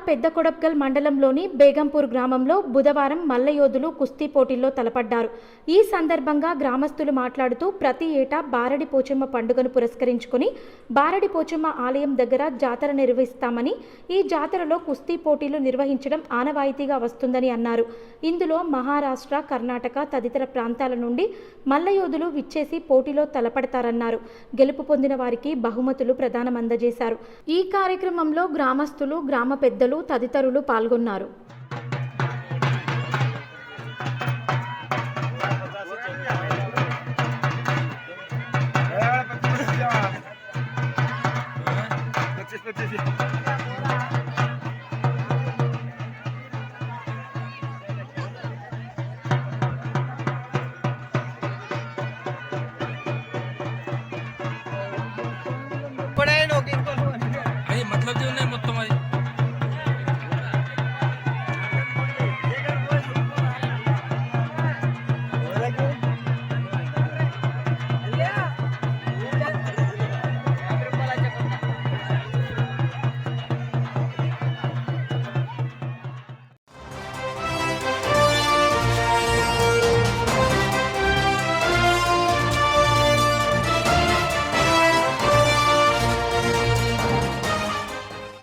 పెద్ద కొడప్గల్ మండలంలోని బేగంపూర్ గ్రామంలో బుధవారం మల్లయోధులు కుస్తీ పోటీల్లో తలపడ్డారు. ఈ సందర్భంగా గ్రామస్తులు మాట్లాడుతూ ప్రతి ఏటా బారడి పోచమ్మ పండుగను పురస్కరించుకుని బారడి పోచమ్మ ఆలయం దగ్గర జాతర నిర్వహిస్తామని, ఈ జాతరలో కుస్తీ పోటీలు నిర్వహించడం ఆనవాయితీగా వస్తుందని అన్నారు. ఇందులో మహారాష్ట్ర, కర్ణాటక తదితర ప్రాంతాల నుండి మల్లయోధులు విచ్చేసి పోటీలో తలపడతారన్నారు. గెలుపు పొందిన వారికి బహుమతులు ప్రదానం అందజేశారు. ఈ కార్యక్రమంలో గ్రామస్తులు, గ్రామ పెద్దలు తదితరులు పాల్గొన్నారు. Gracias.